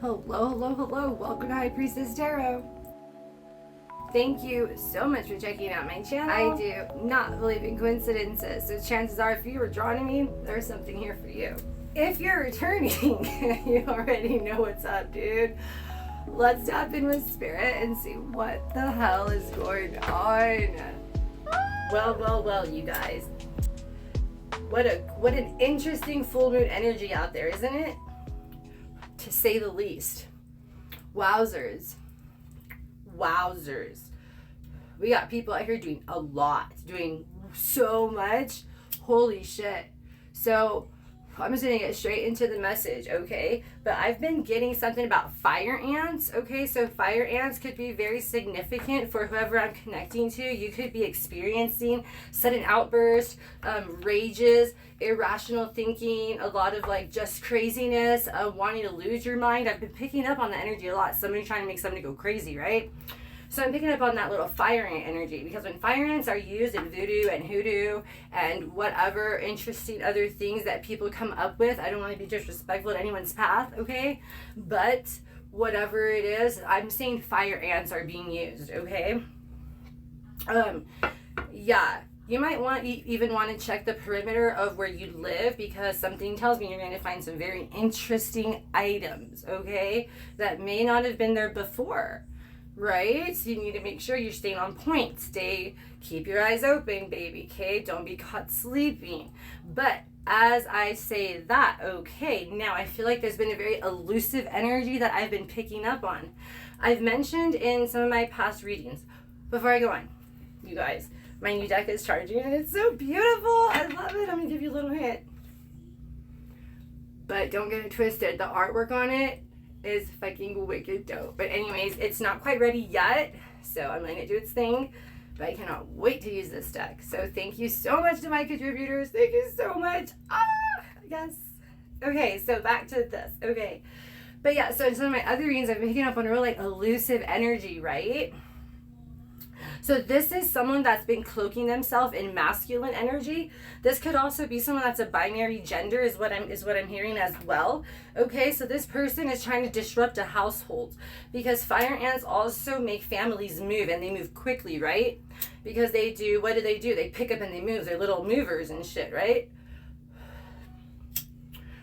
Hello, hello, hello. Welcome to High Priestess Tarot. Thank you so much for checking out my channel. I do not believe in coincidences, so chances are if you were drawn to me, there's something here for you. If you're returning, you already know what's up, dude. Let's tap in with spirit and see what the hell is going on. Well, you guys. What an interesting full moon energy out there, isn't it? To say the least. Wowzers. We got people out here doing a lot, doing so much. Holy shit. So I'm just gonna get straight into the message, okay? But I've been getting something about fire ants, okay? So fire ants could be very significant for whoever I'm connecting to. You could be experiencing sudden outbursts, rages, irrational thinking, a lot of like just craziness, wanting to lose your mind. I've been picking up on the energy a lot. Somebody trying to make somebody go crazy, right? So I'm picking up on that little fire ant energy, because when fire ants are used in voodoo and hoodoo and whatever interesting other things that people come up with, I don't want to be disrespectful to anyone's path, okay? But whatever it is, I'm saying fire ants are being used, okay? Yeah. You might even want to check the perimeter of where you live, because something tells me you're going to find some very interesting items, okay, that may not have been there before, right? So you need to make sure you're staying on point. Keep your eyes open, baby, okay? Don't be caught sleeping. But as I say that, okay, now I feel like there's been a very elusive energy that I've been picking up on. I've mentioned in some of my past readings. Before I go on, you guys, my new deck is charging and it's so beautiful. I love it. I'm gonna give you a little hint. But don't get it twisted. The artwork on it is fucking wicked dope. But anyways, it's not quite ready yet, so I'm letting it do its thing. But I cannot wait to use this deck. So thank you so much to my contributors. Thank you so much. Yes. Okay, so back to this. Okay. But yeah, so in some of my other readings, I've been picking up on a real like elusive energy, right? So this is someone that's been cloaking themselves in masculine energy. This could also be someone that's a binary gender, is what I'm hearing as well. Okay, so this person is trying to disrupt a household, because fire ants also make families move, and they move quickly, right? Because they do, what do? They pick up and they move. They're little movers and shit, right?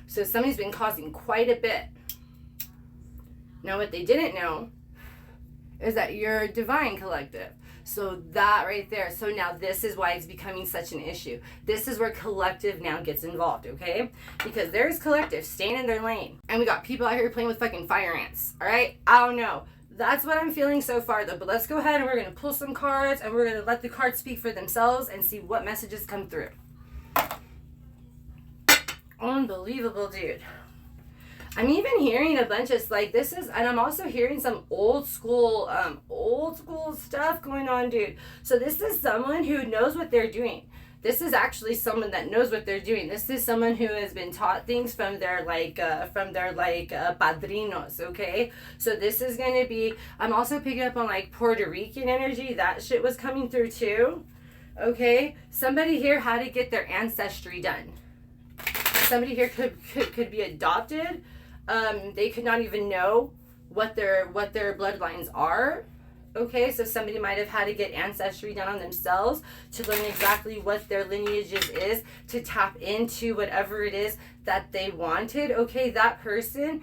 So somebody's been causing quite a bit. Now what they didn't know is that you're a divine collective. So that right there. So now this is why it's becoming such an issue. This is where collective now gets involved, okay? Because there's collective staying in their lane. And we got people out here playing with fucking fire ants, all right? I don't know. That's what I'm feeling so far though. But let's go ahead and we're going to pull some cards, and we're going to let the cards speak for themselves and see what messages come through. Unbelievable, dude. I'm even hearing a bunch of like and I'm also hearing some old school stuff going on, dude. So this is someone who knows what they're doing. This is actually someone that knows what they're doing. This is someone who has been taught things from their padrinos, okay? So this is going to be, I'm also picking up on like Puerto Rican energy. That shit was coming through too, okay? Somebody here had to get their ancestry done. Somebody here could be adopted. They could not even know what their bloodlines are. Okay, so somebody might have had to get ancestry done on themselves to learn exactly what their lineages is, to tap into whatever it is that they wanted. Okay, that person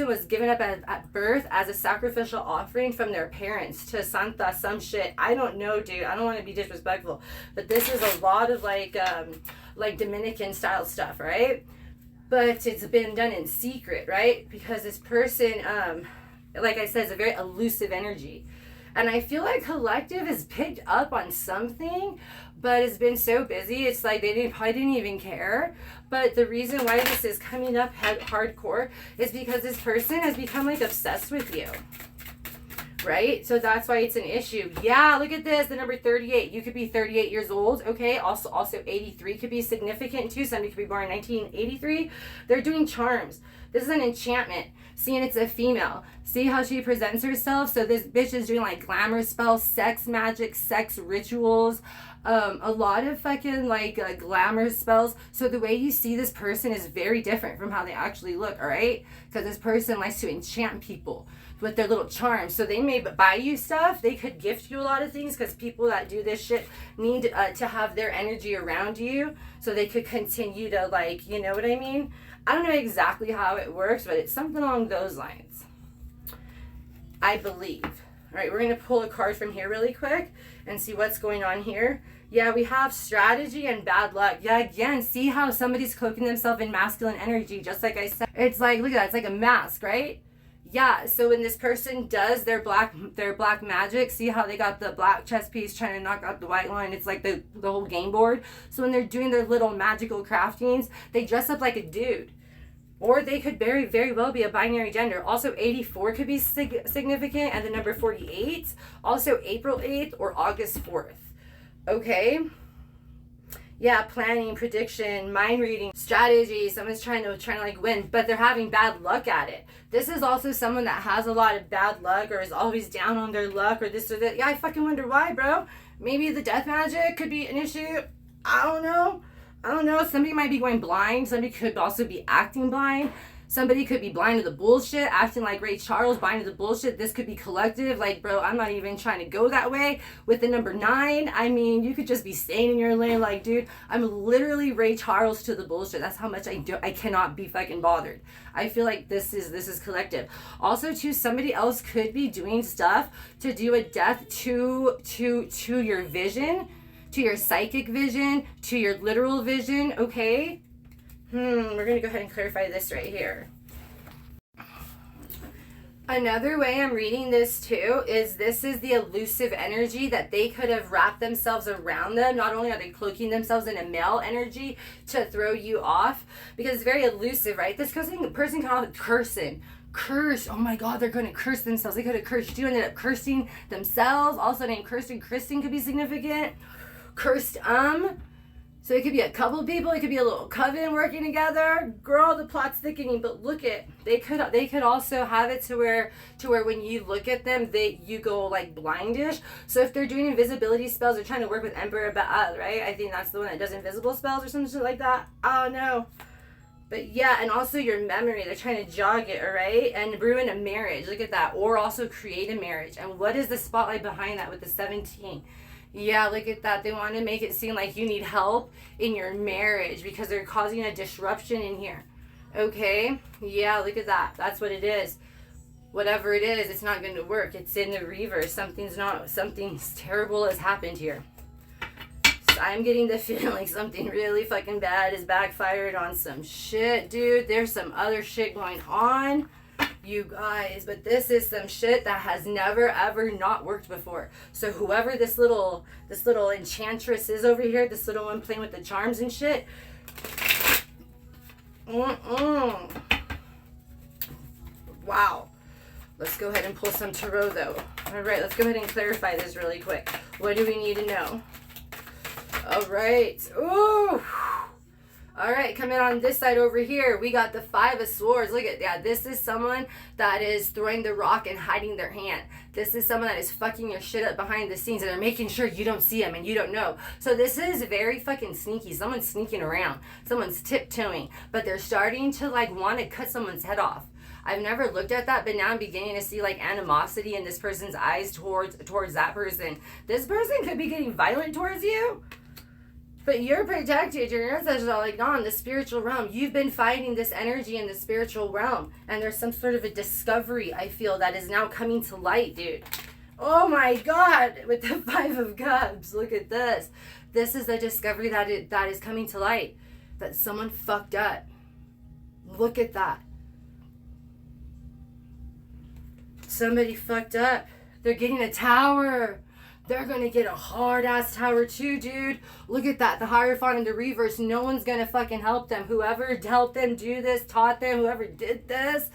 was given up at birth as a sacrificial offering from their parents to Santa some shit. I don't know, dude. I don't want to be disrespectful, but this is a lot of like Dominican style stuff, right? But it's been done in secret, right? Because this person, like I said, is a very elusive energy. And I feel like collective has picked up on something, but it's been so busy. It's like they probably didn't even care. But the reason why this is coming up hardcore is because this person has become like obsessed with you. Right? So that's why it's an issue. Yeah, look at this. The number 38. You could be 38 years old. Okay. Also 83 could be significant too. Somebody could be born in 1983. They're doing charms. This is an enchantment. Seeing it's a female. See how she presents herself? So this bitch is doing like glamour spells, sex magic, sex rituals. A lot of fucking like glamour spells. So the way you see this person is very different from how they actually look, all right? Because this person likes to enchant people with their little charms. So they may buy you stuff. They could gift you a lot of things because people that do this shit need to have their energy around you so they could continue to, like, you know what I mean? I don't know exactly how it works, but it's something along those lines, I believe. All right, we're going to pull a card from here really quick and see what's going on here. Yeah, we have strategy and bad luck. Yeah, again, see how somebody's cloaking themselves in masculine energy, just like I said. It's like, look at that, it's like a mask, right? Yeah, so when this person does their black magic, see how they got the black chess piece trying to knock out the white one? It's like the whole game board. So when they're doing their little magical craftings, they dress up like a dude. Or they could very, very well be a binary gender. Also, 84 could be significant, and the number 48. Also, April 8th or August 4th. Okay? Yeah, planning, prediction, mind reading, strategy. Someone's trying to like win, but they're having bad luck at it. This is also someone that has a lot of bad luck or is always down on their luck or this or that. Yeah, I fucking wonder why, bro. Maybe the death magic could be an issue. I don't know. Somebody might be going blind. Somebody could also be acting blind. Somebody could be blind to the bullshit, acting like Ray Charles, blind to the bullshit. This could be collective. Like, bro, I'm not even trying to go that way. With the number 9, I mean, you could just be staying in your lane. Like, dude, I'm literally Ray Charles to the bullshit. That's how much I cannot be fucking bothered. I feel like this is collective. Also, too, somebody else could be doing stuff to do a death to your vision, to your psychic vision, to your literal vision, okay? We're going to go ahead and clarify this right here. Another way I'm reading this too is this is the elusive energy that they could have wrapped themselves around them. Not only are they cloaking themselves in a male energy to throw you off, because it's very elusive, right? This person can also curse. Oh my God, they're going to curse themselves. They could have cursed you, ended up cursing themselves. Also named Kirsten. Kristen could be significant. Cursed, so it could be a couple people, it could be a little coven working together. Girl, the plot's thickening, but look it. They could also have it to where when you look at them, you go like blindish. So if they're doing invisibility spells, they're trying to work with Emperor Baal, right? I think that's the one that does invisible spells or something like that. I don't know. But yeah, and also your memory, they're trying to jog it, all right? And ruin a marriage, look at that. Or also create a marriage. And what is the spotlight behind that with the 17? Yeah, look at that. They want to make it seem like you need help in your marriage because they're causing a disruption in here. Okay? Yeah, look at that. That's what it is. Whatever it is, it's not going to work. It's in the reverse. Something terrible has happened here. So I'm getting the feeling like something really fucking bad is backfired on some shit, dude. There's some other shit going on, you guys, but this is some shit that has never ever not worked before. So whoever this little enchantress is over here, this little one playing with the charms and shit, wow. Let's go ahead and pull some tarot though. All right, let's go ahead and clarify this really quick. What do we need to know? All right. Ooh. All right, coming on this side over here, we got the 5 of Swords. Look at that. This is someone that is throwing the rock and hiding their hand. This is someone that is fucking your shit up behind the scenes, and they're making sure you don't see them and you don't know. So this is very fucking sneaky. Someone's sneaking around. Someone's tiptoeing, but they're starting to like want to cut someone's head off. I've never looked at that, but now I'm beginning to see like animosity in this person's eyes towards that person. This person could be getting violent towards you. But you're protected. Your ancestors are like gone. The spiritual realm. You've been fighting this energy in the spiritual realm. And there's some sort of a discovery, I feel, that is now coming to light, dude. Oh my God. With the 5 of Cups. Look at this. This is the discovery that is coming to light. That someone fucked up. Look at that. Somebody fucked up. They're getting a tower. They're going to get a hard-ass tower too, dude. Look at that. The Hierophant in the reverse. No one's going to fucking help them. Whoever helped them do this, taught them, whoever did this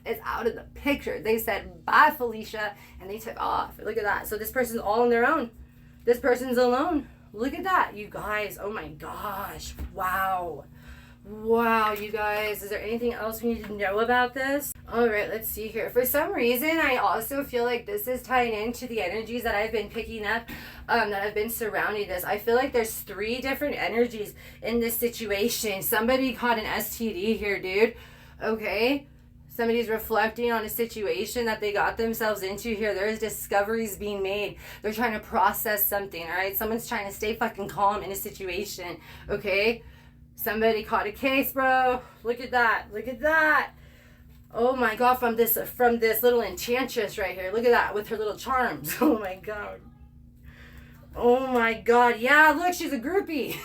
is out of the picture. They said, bye, Felicia, and they took off. Look at that. So this person's all on their own. This person's alone. Look at that, you guys. Oh, my gosh. Wow. Wow, you guys, is there anything else we need to know about this? All right, let's see here. For some reason, I also feel like this is tying into the energies that I've been picking up, that have been surrounding this. I feel like there's 3 different energies in this situation. Somebody caught an STD here, dude. Okay? Somebody's reflecting on a situation that they got themselves into here. There's discoveries being made. They're trying to process something, all right? Someone's trying to stay fucking calm in a situation, okay? Somebody caught a case, bro. Look at that. Look at that. Oh my god, from this little enchantress right here. Look at that with her little charms. Oh my god. Oh my god. Yeah, look, she's a groupie.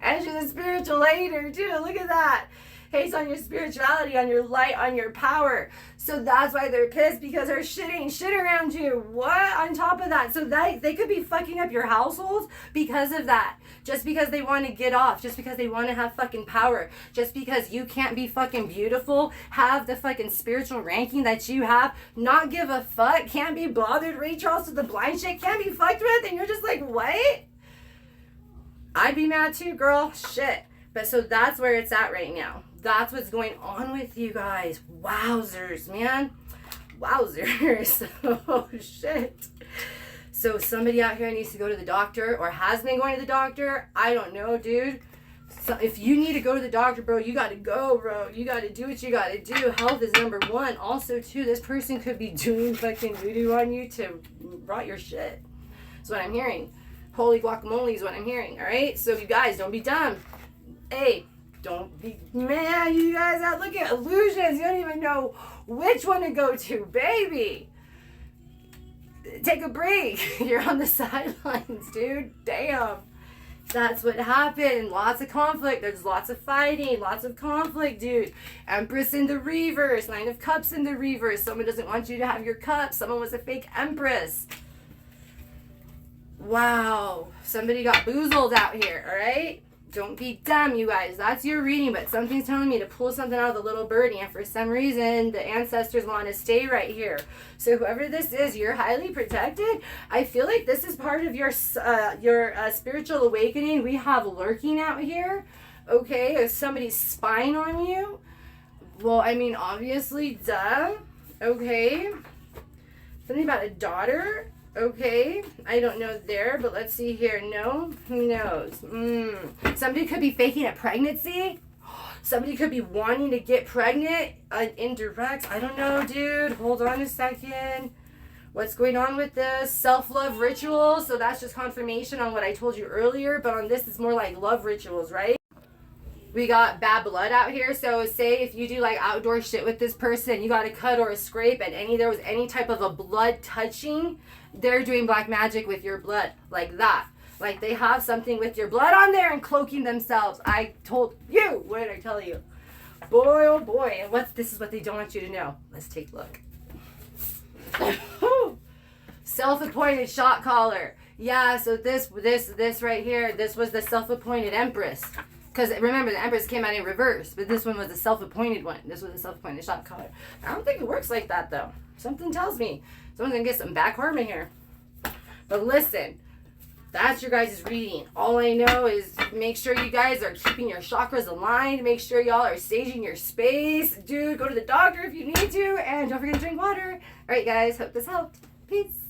And she's a spiritual hater too. Look at that. Hates on your spirituality, on your light, on your power. So that's why they're pissed, because her shit ain't shit around you. What? On top of that. So they could be fucking up your households because of that. Just because they want to get off. Just because they want to have fucking power. Just because you can't be fucking beautiful. Have the fucking spiritual ranking that you have. Not give a fuck. Can't be bothered. Ray Charles to the blind shit. Can't be fucked with. And you're just like, what? I'd be mad too, girl. Shit. But so that's where it's at right now. That's what's going on with you guys. Wowzers, man. Wowzers. Oh, shit. So somebody out here needs to go to the doctor or has been going to the doctor. I don't know, dude. So if you need to go to the doctor, bro, you got to go, bro. You got to do what you got to do. Health is number 1. Also, too, this person could be doing fucking voodoo on you to rot your shit. That's what I'm hearing. Holy guacamole is what I'm hearing, all right? So you guys, don't be dumb. Hey, don't be, man, you guys out looking at illusions. You don't even know which one to go to, baby. Take a break. You're on the sidelines, dude. Damn. That's what happened. Lots of conflict. There's lots of fighting, lots of conflict, dude. Empress in the reverse, 9 of Cups in the reverse. Someone doesn't want you to have your cup. Someone was a fake empress. Wow. Somebody got boozled out here, all right? Don't be dumb, you guys. That's your reading, but something's telling me to pull something out of the little birdie, and for some reason, the ancestors want to stay right here. So whoever this is, you're highly protected. I feel like this is part of your spiritual awakening. We have lurking out here, okay? Is somebody's spying on you? Well, I mean, obviously, duh, okay? Something about a daughter. Okay, I don't know there, but let's see here. No, who knows? Somebody could be faking a pregnancy. Somebody could be wanting to get pregnant. Indirect. I don't know, dude. Hold on a second. What's going on with this? Self-love rituals. So that's just confirmation on what I told you earlier. But on this, it's more like love rituals, right? We got bad blood out here. So say if you do like outdoor shit with this person, you got a cut or a scrape, and there was any type of a blood touching, they're doing black magic with your blood, like that. Like they have something with your blood on there and cloaking themselves. I told you. What did I tell you? Boy, oh boy. And this is what they don't want you to know. Let's take a look. Self-appointed shot caller. Yeah, so this right here, this was the self-appointed empress. Because remember, the empress came out in reverse, but this one was a self-appointed one. This was a self-appointed shot caller. I don't think it works like that, though. Something tells me someone's going to get some back karma here. But listen, that's your guys' reading. All I know is make sure you guys are keeping your chakras aligned. Make sure y'all are saging your space. Dude, go to the doctor if you need to. And don't forget to drink water. All right, guys. Hope this helped. Peace.